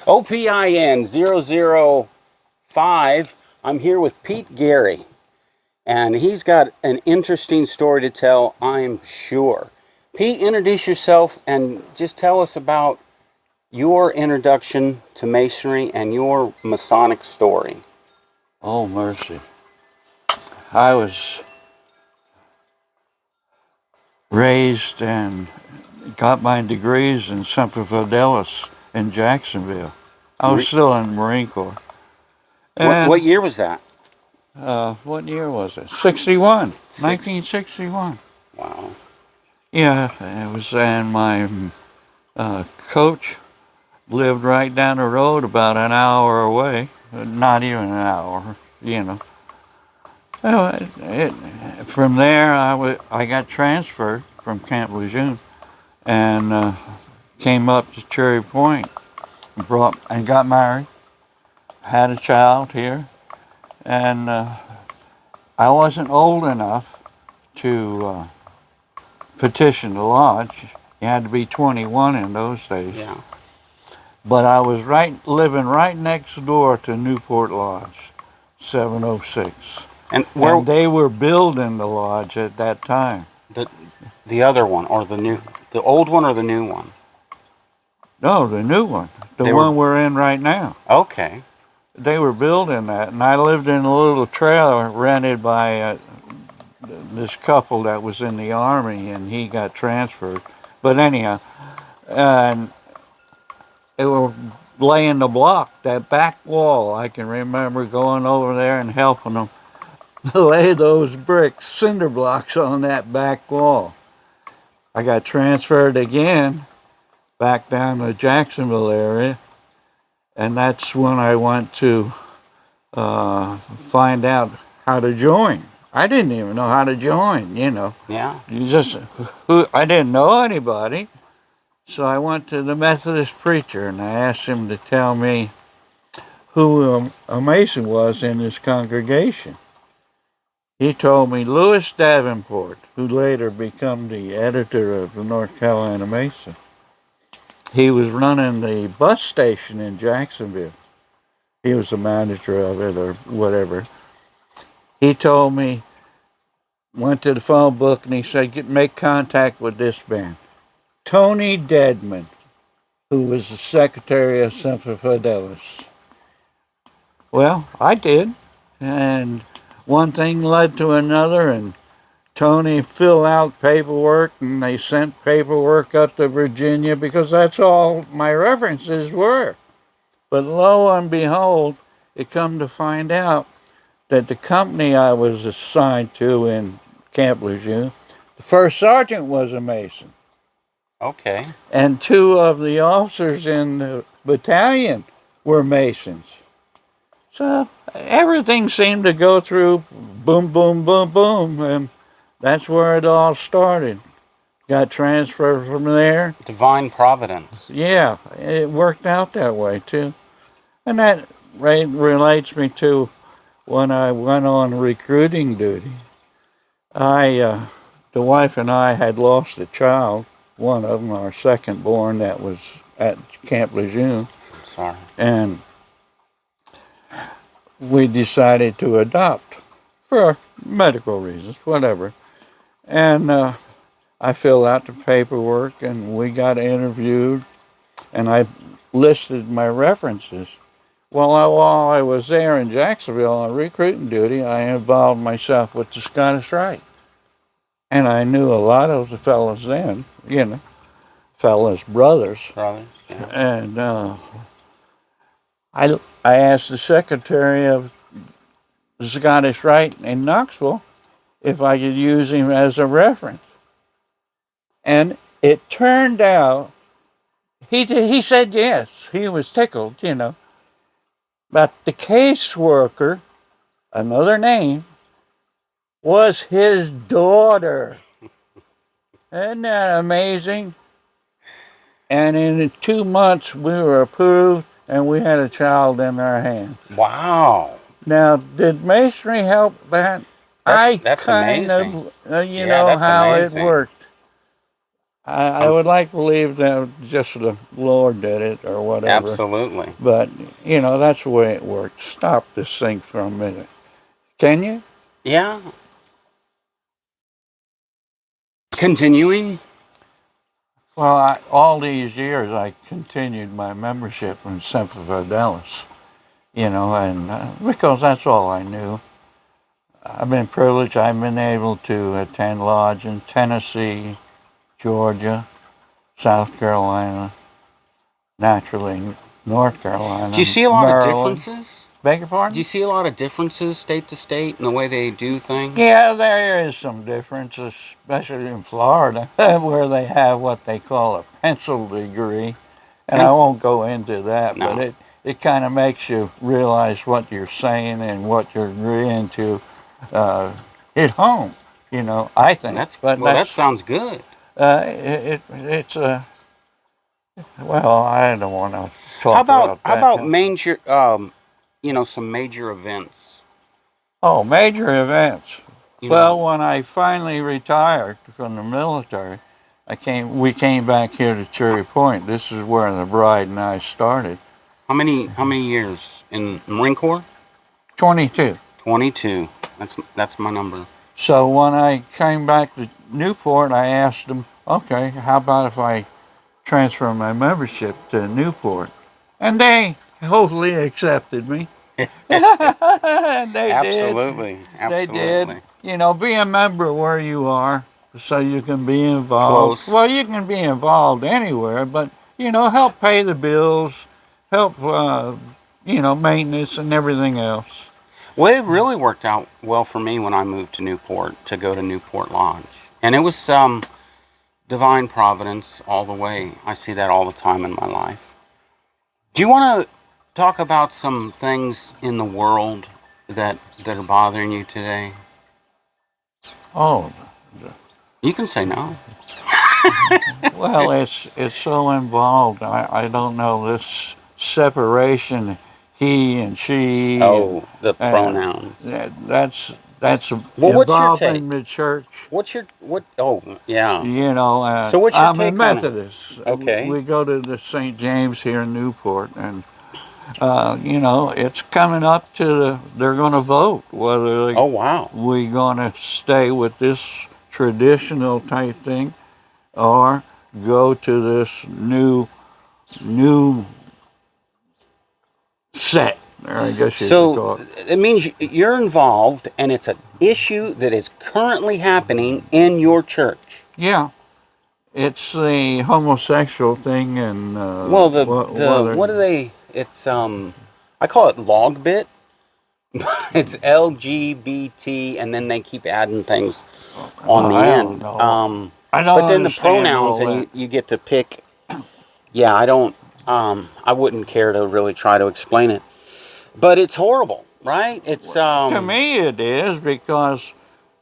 OPIN005. I'm here with Pete Gary, and he's got an interesting story to tell, I'm sure. Pete, introduce yourself and just tell us about your introduction to Masonry and your Masonic story. Oh, mercy. I was raised and got my degrees in Semper Fidelis in Jacksonville. I was still in the Marine Corps. And, what year was that? what year was it? 61. 1961. Wow. Yeah, it was, and my coach lived right down the road about an hour away. Not even an hour, you know. From there, I got transferred from Camp Lejeune and came up to Cherry Point, and got married, had a child here, and I wasn't old enough to petition the lodge. You had to be 21 in those days. Yeah. But I was living right next door to Newport Lodge, 706. And they were building the lodge at that time. The other one, or the old one, or the new one? No, the new one. The one we're in right now. Okay. They were building that, and I lived in a little trailer rented by this couple that was in the Army, and he got transferred. But anyhow, and they were laying the block, that back wall. I can remember going over there and helping them lay those bricks, cinder blocks on that back wall. I got transferred again back down to the Jacksonville area, and that's when I went to find out how to join. I didn't even know how to join, you know. Yeah. I didn't know anybody, so I went to the Methodist preacher and I asked him to tell me who a Mason was in his congregation. He told me Louis Davenport, who later became the editor of the North Carolina Mason. He was running the bus station in Jacksonville. He was the manager of it or whatever. He told me, went to the phone book and he said, make contact with this man, Tony Dedman, who was the secretary of Semper Fidelis. Well, I did, and one thing led to another, and Tony filled out paperwork, and they sent paperwork up to Virginia because that's all my references were. But lo and behold, it come to find out that the company I was assigned to in Camp Lejeune, the first sergeant was a Mason. Okay. And two of the officers in the battalion were Masons. So everything seemed to go through boom, boom, boom, boom, and that's where it all started. Got transferred from there. Divine providence. Yeah, it worked out that way too. And that relates me to when I went on recruiting duty. The wife and I had lost a child, one of them, our second born, that was at Camp Lejeune. I'm sorry. And we decided to adopt for medical reasons, whatever. And I filled out the paperwork and we got interviewed and I listed my references. Well, while I was there in Jacksonville on recruiting duty, I involved myself with the Scottish Rite. And I knew a lot of the fellows then, you know, brothers. Brothers, yeah. And I asked the secretary of the Scottish Rite in Knoxville if I could use him as a reference. And it turned out, he said yes. He was tickled, you know. But the caseworker, another name, was his daughter. Isn't that amazing? And in 2 months, we were approved, and we had a child in our hands. Wow. Now, did Masonry help that? That's kind amazing. of, you know how amazing. It worked. I would like to believe that just the Lord did it or whatever. Absolutely. But, that's the way it works. Stop this thing for a minute. Can you? Yeah. Continuing. Well, all these years I continued my membership in Semper Fidelis, and because that's all I knew. I've been privileged. I've been able to attend lodge in Tennessee, Georgia, South Carolina, naturally North Carolina, Do you see a lot Maryland. of differences? Beg your pardon? Do you see a lot of differences state to state in the way they do things? Yeah, there is some difference, especially in Florida, where they have what they call a pencil degree. And I won't go into that, No. but it kind of makes you realize what you're saying and what you're agreeing to at home, I think. That sounds good. It's a, well, I don't want to talk about that. How about major, some major events? Oh, major events. You Well, know, when I finally retired from the military, we came back here to Cherry Point. This is where the bride and I started. how many years in the Marine Corps? 22. 22. That's my number. So when I came back to Newport, I asked them, okay, how about if I transfer my membership to Newport? And they hopefully accepted me. They Absolutely. did. Absolutely. They did. Be a member where you are so you can be involved. Close. Well, you can be involved anywhere, but, help pay the bills, help, maintenance and everything else. Well, it really worked out well for me when I moved to Newport to go to Newport Lodge. And it was divine providence all the way. I see that all the time in my life. Do you want to talk about some things in the world that are bothering you today? Oh, You can say no. well, it's so involved. I don't know this separation, he and she. Oh, the pronouns. That's Well, what's your involved take? in the church. Oh, yeah. So what's your I'm take a on it? Methodist. Okay. We go to the St. James here in Newport, and it's coming up to they're going to vote whether Oh, wow. we're going to stay with this traditional type thing or go to this new set, or I guess you could call it. It means you're involved, and it's an issue that is currently happening in your church. Yeah, it's the homosexual thing, and Well, what do they? It's I call it log bit. It's LGBT, and then they keep adding things on the end. I don't But then the understand pronouns, all and you get to pick. Yeah, I don't. I wouldn't care to really try to explain it, but it's horrible, right? It's To me, it is because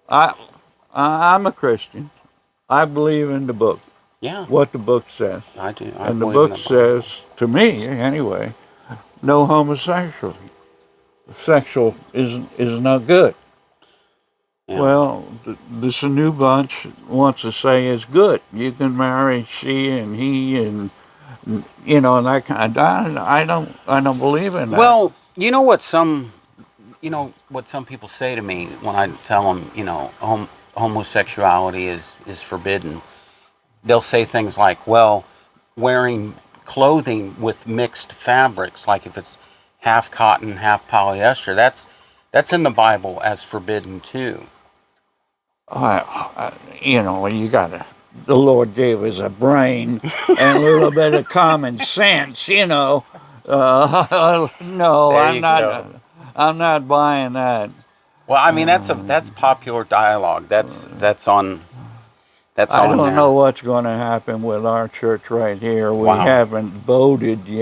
I'm a Christian. I believe in the book. Yeah, What the book says. I do. And the book says, to me anyway, no homosexual. Sexual is not good. Yeah. Well, this new bunch wants to say it's good. You can marry she and he and and that kind. I don't believe in that. Well, you know what some people say to me when I tell them, homosexuality is forbidden. They'll say things like, well, wearing clothing with mixed fabrics, like if it's half cotton, half polyester, that's in the Bible as forbidden too. You gotta. The Lord gave us a brain and a little bit of common sense, No, I'm not buying that. Well, I mean that's popular dialogue. That's on. I don't know what's going to happen with our church right here. We haven't voted yet.